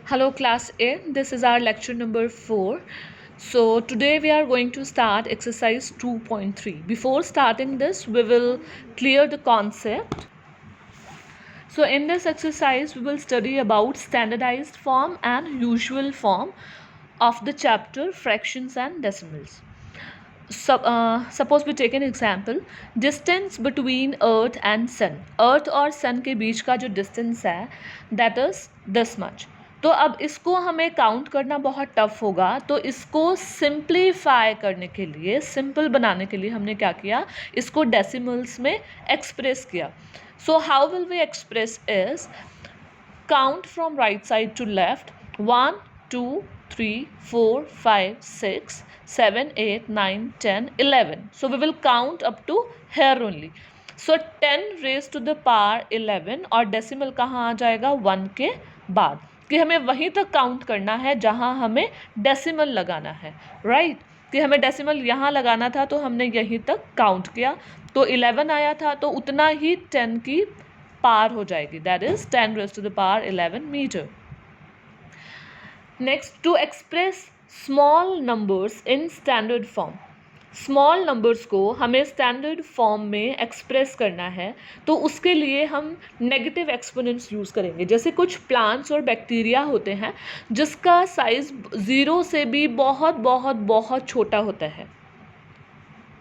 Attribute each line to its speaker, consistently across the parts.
Speaker 1: Hello class A, this is our lecture number 4. So today we are going to start exercise 2.3. Before starting this, we will clear the concept. So in this exercise, we will study about standardized form and usual form of the chapter fractions and decimals. Suppose we take an example, distance between earth and sun. earth और sun के बीच का जो distance है that is this much. तो अब इसको हमें count करना बहुत टफ होगा, तो इसको सिंप्लीफाई करने के लिए, सिंपल बनाने के लिए हमने क्या किया, इसको डेसिमल्स में एक्सप्रेस किया. So how will we express is count from right side to left 1 2 3 4 5 6 7 8 9 10 11. So we will count up to here only. So 10 raised to the power 11 और डेसिमल कहाँ आ जाएगा 1 के बाद, कि हमें वहीं तक काउंट करना है जहाँ हमें डेसिमल लगाना है, राइट. कि हमें डेसिमल यहाँ लगाना था तो हमने यहीं तक काउंट किया, तो 11 आया था तो उतना ही 10 की पार हो जाएगी, that is 10 raised to the power 11 metre. Next, to express small numbers in standard form. Small numbers को हमें स्टैंडर्ड फॉर्म में एक्सप्रेस करना है, तो उसके लिए हम नेगेटिव एक्सपोनेंट्स यूज़ करेंगे. जैसे कुछ प्लांट्स और बैक्टीरिया होते हैं जिसका साइज 0 से भी बहुत बहुत बहुत छोटा होता है,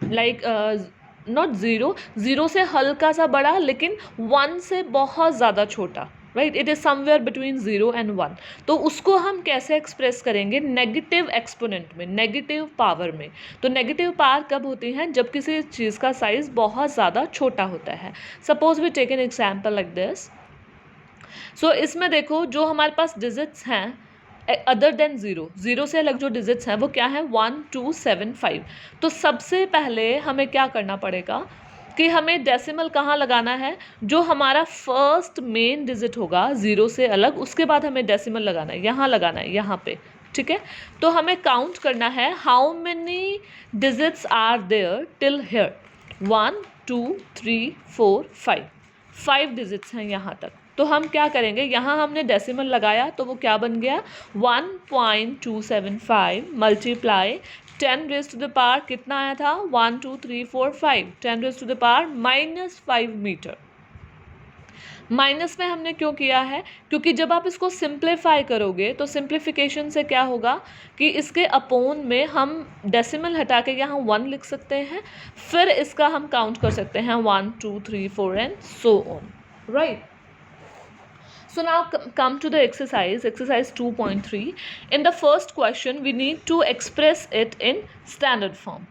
Speaker 1: लाइक नॉट ज़ीरो से हल्का सा बड़ा, लेकिन 1 से बहुत ज़्यादा छोटा, right. It is somewhere between 0 and 1. तो उसको हम कैसे एक्सप्रेस करेंगे, नेगेटिव एक्सपोनेंट में, नेगेटिव पावर में. तो नेगेटिव पावर कब होती हैं, जब किसी चीज़ का साइज़ बहुत ज़्यादा छोटा होता है. Suppose we take an example like this. So इसमें देखो जो हमारे पास डिजिट्स हैं अदर देन ज़ीरो से अलग जो डिजिट्स हैं वो क्या है 1 2 7 5. तो सबसे पहले हमें क्या करना पड़ेगा कि हमें डेसिमल कहाँ लगाना है, जो हमारा फर्स्ट मेन डिजिट होगा 0 से अलग, उसके बाद हमें डेसिमल लगाना है, यहाँ लगाना है, यहाँ पे, ठीक है. तो हमें काउंट करना है how many digits are there till here. 1 2 3 4 5 digits हैं यहाँ तक. तो हम क्या करेंगे, यहाँ हमने डेसिमल लगाया तो वो क्या बन गया 1.275 multiply 10 raise to the power कितना आया था 1 2 3 4 5, 10 raise to the power -5 metre. Minus में हमने क्यों किया है, क्योंकि जब आप इसको सिंप्लीफाई करोगे तो सिंप्लीफिकेशन से क्या होगा कि इसके अपोन में हम डेसिमल हटा के यहाँ 1 लिख सकते हैं, फिर इसका हम काउंट कर सकते हैं 1 2 3 4 and so on, right. So now come to the exercise 2.3. In the first question, we need to express it in standard form.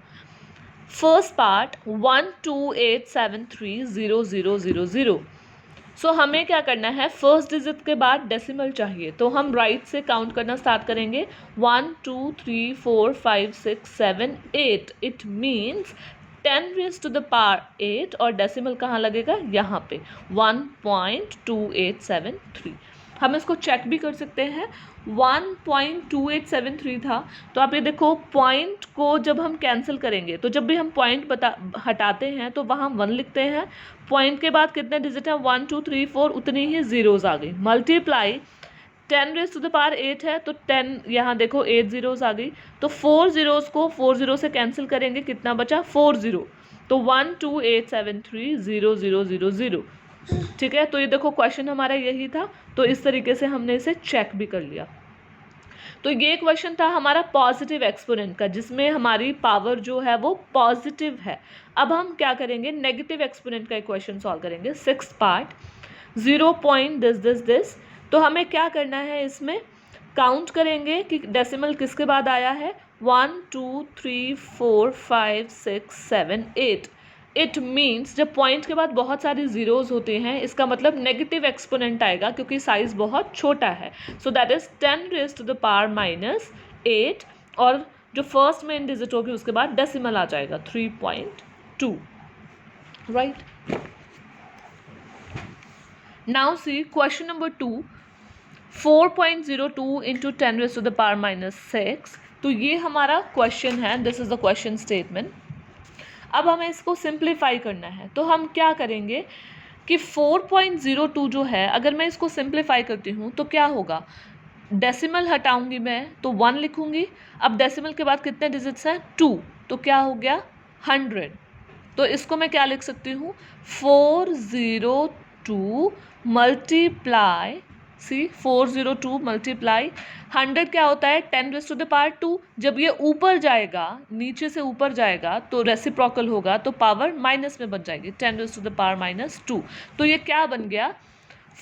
Speaker 1: First part 128730000. So हमें क्या करना है, फर्स्ट डिजिट के बाद डेसिमल चाहिए, तो हम राइट से काउंट करना स्टार्ट करेंगे 1 2 3 4 5 6 7 8. It means 10 raise to the power 8 और डेसिमल कहाँ लगेगा, यहाँ पे 1.2873. हम इसको चेक भी कर सकते हैं. 1.2873 था, तो आप ये देखो पॉइंट को जब हम कैंसिल करेंगे, तो जब भी हम पॉइंट हटाते हैं तो वहाँ 1 लिखते हैं. पॉइंट के बाद कितने डिजिट हैं 1 2 3 4, उतनी ही ज़ीरोज़ आ गई. Multiply 10 raise to the power 8 है, तो 10 यहाँ देखो 8 ज़ीरोज़ आ गई, तो 4 ज़ीरोज़ को 4 ज़ीरो से कैंसिल करेंगे, कितना बचा 4 ज़ीरो, तो 128730000. ठीक है. तो ये देखो क्वेश्चन हमारा यही था, तो इस तरीके से हमने इसे चेक भी कर लिया. तो ये क्वेश्चन था हमारा पॉजिटिव एक्सपोनेंट का, जिसमें हमारी पावर जो है वो पॉजिटिव है. अब हम क्या करेंगे, नेगेटिव एक्सपोनेंट का एक क्वेश्चन सॉल्व करेंगे. 6th part 0.this. तो हमें क्या करना है, इसमें काउंट करेंगे कि डेसिमल किसके बाद आया है 1 2 3 4 5 6 7 8. इट मीन्स जब पॉइंट के बाद बहुत सारे ज़ीरोज़ होते हैं, इसका मतलब नेगेटिव एक्सपोनेंट आएगा, क्योंकि साइज़ बहुत छोटा है. So that is 10 raise to the power -8, और जो फर्स्ट मेन डिजिट होगी उसके बाद डेसिमल आ जाएगा 3.2, right. Now see question number 2, 4.02 into 10 raise to the power -6. तो ये हमारा क्वेश्चन है, this is the question statement. अब हमें इसको सिंप्लीफाई करना है, तो हम क्या करेंगे कि 4.02 जो है, अगर मैं इसको सिंप्लीफाई करती हूँ तो क्या होगा, डेसिमल हटाऊंगी मैं तो 1 लिखूंगी। अब डेसिमल के बाद कितने डिजिट्स हैं? 2, तो क्या हो गया? 100। तो इसको मैं क्या लिख सकती हूँ? 402 मल्टीप्लाई, सी 402 मल्टीप्लाई 100 क्या होता है? 10⁻²। जब ये ऊपर जाएगा, नीचे से ऊपर जाएगा तो रेसिप्रोकल होगा, तो पावर माइनस में बन जाएगी 10⁻²। तो ये क्या बन गया?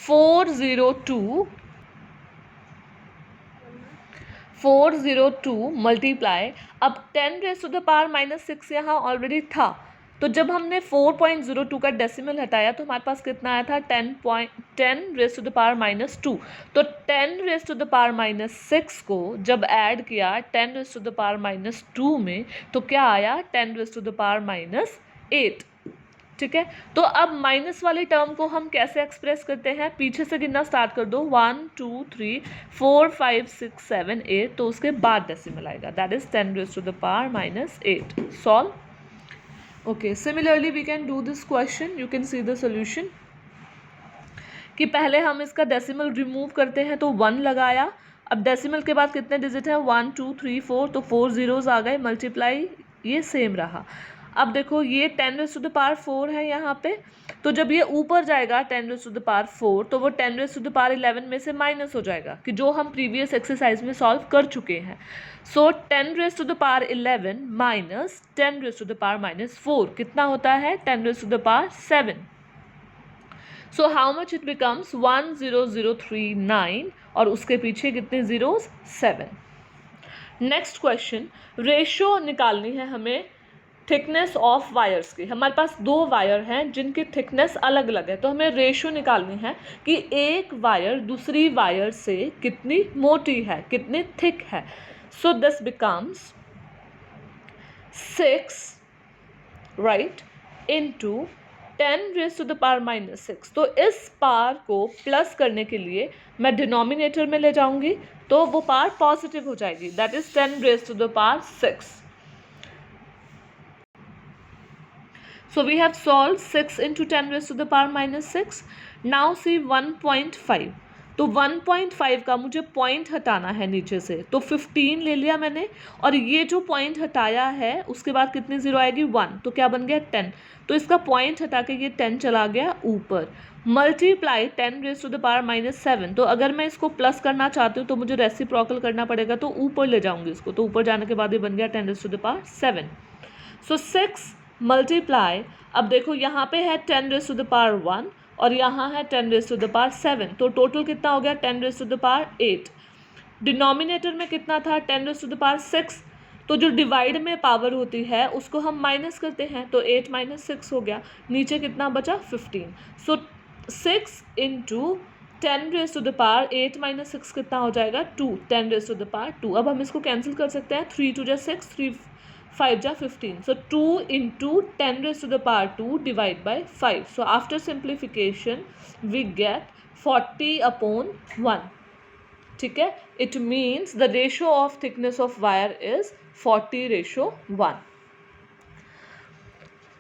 Speaker 1: 402 मल्टीप्लाई, अब 10⁻⁻6 यहाँ ऑलरेडी था, तो जब हमने 4.02 का डेसिमल हटाया तो हमारे पास कितना आया था? 10⁻²। तो 10⁻⁻6 को जब ऐड किया 10⁻⁻2 में तो क्या आया? 10⁻⁻8। ठीक है, तो अब माइनस वाली टर्म को हम कैसे एक्सप्रेस करते हैं? पीछे से गिनना स्टार्ट कर दो, 1 2 3 4 5 6 7 8, तो उसके बाद डेसिमल आएगा, that is 10⁻⁻8। Solve. Okay, similarly we can do this question, you can see the solution कि पहले हम इसका डेसिमल रिमूव करते हैं तो 1 लगाया। अब डेसिमल के बाद कितने डिजिट हैं? 1 2 3 4, तो 4 zeros आ गए, मल्टीप्लाई ये सेम रहा। अब देखो ये 10⁻⁴ है यहाँ पे, तो जब ये ऊपर जाएगा 10⁻⁴ तो वो 10⁻11 में से माइनस हो जाएगा, कि जो हम प्रीवियस एक्सरसाइज में सॉल्व कर चुके हैं। सो 10⁻11 माइनस 10⁻⁻4 कितना होता है? 10⁻7। So how much it becomes? 10039, और उसके पीछे कितने जीरोस? 7। नेक्स्ट क्वेश्चन, रेशियो निकालनी है हमें थिकनेस ऑफ वायर्स की। हमारे पास 2 वायर हैं जिनकी थिकनेस अलग अलग है, तो हमें रेशियो निकालनी है कि एक वायर दूसरी वायर से कितनी मोटी है, कितनी थिक है। So this becomes 6 right into 10⁻⁻6। तो इस पार को प्लस करने के लिए मैं डिनोमिनेटर में ले जाऊंगी, तो वो पार पॉजिटिव हो जाएगी, that is 10⁻6। So we have solved 6 into 10⁻⁻6. Now see 1.5. तो 1.5 का मुझे पॉइंट हटाना है नीचे से, तो 15 ले लिया मैंने, और ये जो पॉइंट हटाया है उसके बाद कितनी जीरो आएगी? 1, तो क्या बन गया? 10। तो इसका पॉइंट हटा के ये 10 चला गया ऊपर, मल्टीप्लाई 10⁻⁻7। तो अगर मैं इसको प्लस करना चाहती हूँ तो मुझे रेसिप्रोकल करना पड़ेगा, तो ऊपर ले जाऊंगी इसको, तो ऊपर जाने के बाद ये बन गया 10⁻7। सो 6 मल्टीप्लाई, अब देखो यहाँ पे है 10⁻1 और यहाँ है 10⁻7, तो टोटल कितना हो गया? 10⁻8। डिनोमिनेटर में कितना था? 10⁻6। तो जो डिवाइड में पावर होती है उसको हम माइनस करते हैं, तो 8 - 6 हो गया, नीचे कितना बचा? 15। सो 6 इंटू 10⁻8 - 6 कितना हो जाएगा? 2, 10⁻2। अब हम इसको कैंसिल कर सकते हैं, 3 2 6, 3 5 15. So 2 into 10⁻2 divide by 5. So after simplification we get 40/1. ठीक है, it means the ratio of thickness of wire is 40:1.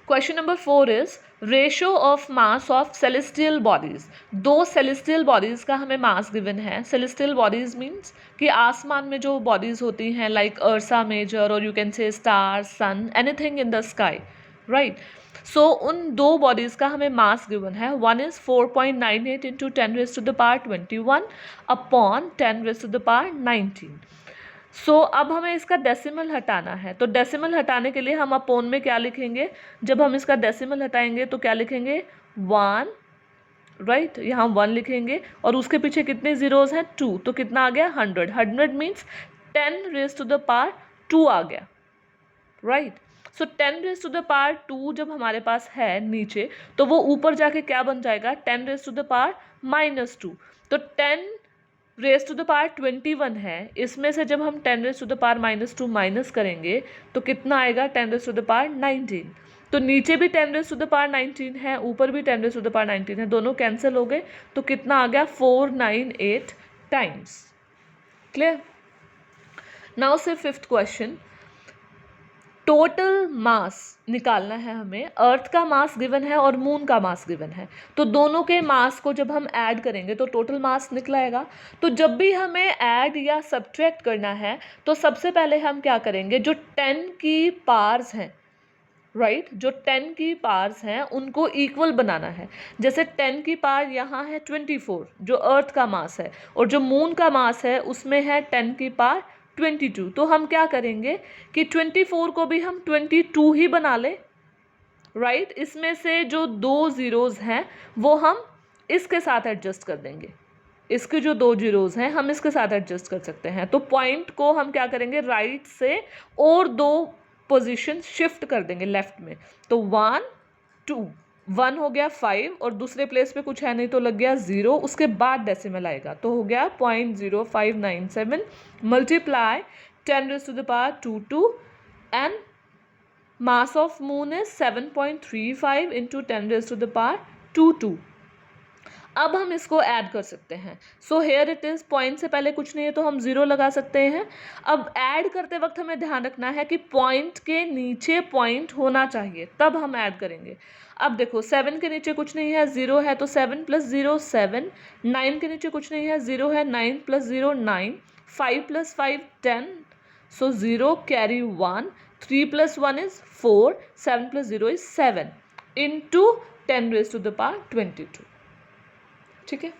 Speaker 1: Question number 4 is ratio of mass of celestial bodies. 2 celestial bodies का हमें मास गिवन है। Celestial bodies means कि आसमान में जो bodies होती हैं, लाइक अर्सा मेजर, और you can say star, sun, anything in the sky, right. So उन 2 बॉडीज का हमें मास गिवन है। One is 4.98 into 10⁻21 upon 10⁻19। So अब हमें इसका डेसिमल हटाना है, तो डेसिमल हटाने के लिए हम अपोन में क्या लिखेंगे? जब हम इसका डेसिमल हटाएंगे तो क्या लिखेंगे? 1, राइट, यहाँ 1 लिखेंगे, और उसके पीछे कितने जीरोज हैं? 2, तो कितना आ गया? 100। 100 मीन्स 10⁻2 आ गया, राइट। सो 10⁻2 जब हमारे पास है नीचे, तो वो ऊपर जाके क्या बन जाएगा? 10⁻⁻2। तो 10⁻21 है, इसमें से जब हम 10⁻⁻2 माइनस करेंगे तो कितना आएगा? 10⁻19। तो नीचे भी 10⁻19 है, ऊपर भी 10⁻19 है, दोनों कैंसिल हो गए, तो कितना आ गया? 498 टाइम्स। क्लियर? नाउ से 5th क्वेश्चन, टोटल मास निकालना है हमें, अर्थ का मास गिवन है और मून का मास गिवन है, तो दोनों के मास को जब हम ऐड करेंगे तो टोटल मास निकलाएगा। तो जब भी हमें ऐड या सब्ट्रैक्ट करना है तो सबसे पहले हम क्या करेंगे, जो 10 की पार्स हैं, राइट, जो 10 की पार्स हैं उनको इक्वल बनाना है। जैसे 10 की पार यहाँ है 24 जो अर्थ का मास है, और जो मून का मास है उसमें है 10 की पार 22। तो हम क्या करेंगे कि 24 को भी हम 22 ही बना लें, राइट। इसमें से जो 2 ज़ीरोज़ हैं वो हम इसके साथ एडजस्ट कर देंगे, इसके जो 2 ज़ीरोज़ हैं हम इसके साथ एडजस्ट कर सकते हैं। तो पॉइंट को हम क्या करेंगे, राइट से और 2 पोजीशन शिफ्ट कर देंगे लेफ्ट में। तो 1 2, 1 हो गया 5 और दूसरे प्लेस पे कुछ है नहीं तो लग गया 0, उसके बाद डेसिमल आएगा तो हो गया 0.0597 multiply 10⁻²² and mass of moon is 7.35 into 10⁻²²। अब हम इसको ऐड कर सकते हैं। So here it is, point से पहले कुछ नहीं है तो हम 0 लगा सकते हैं। अब ऐड करते वक्त हमें ध्यान रखना है कि पॉइंट के नीचे पॉइंट होना चाहिए, तब हम ऐड करेंगे। अब देखो 7 के नीचे कुछ नहीं है, 0 है तो 7 + 0 7, 9 के नीचे कुछ नहीं है, 0 है, 9 + 0 9, 5 + 5 10, सो 0 कैरी 1, 3 + 1 is 4, 7 + 0 is 7 into 10⁻²²। ठीक है।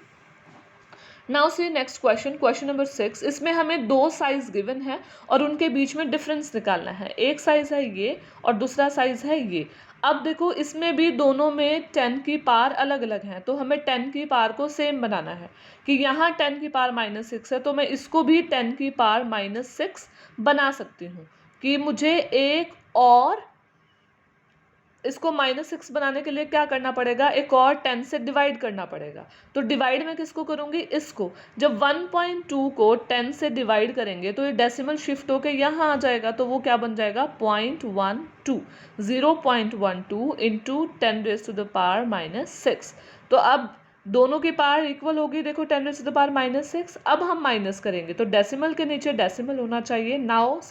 Speaker 1: Now see next question, question number 6। इसमें हमें 2 साइज गिवन है और उनके बीच में डिफरेंस निकालना है। एक साइज है ये और दूसरा साइज है ये। अब देखो इसमें भी दोनों में 10 की पार अलग अलग हैं, तो हमें 10 की पार को सेम बनाना है कि यहाँ 10 की पार -6 है तो मैं इसको भी 10 की पार -6 बना सकती हूँ कि मुझे एक और इसको -6 बनाने के लिए क्या करना पड़ेगा, एक और 10 से डिवाइड करना पड़ेगा। तो डिवाइड में किसको करूँगी, इसको। जब 1.2 को 10 से डिवाइड करेंगे तो ये डेसिमल शिफ्ट होके यहाँ आ जाएगा, तो वो क्या बन जाएगा 0.12, 0.12 इंटू 10⁻⁻6। तो अब दोनों की पार इक्वल होगी, देखो 10⁻⁻6। अब हम माइनस करेंगे तो डेसिमल के नीचे डेसिमल होना चाहिए। नाउ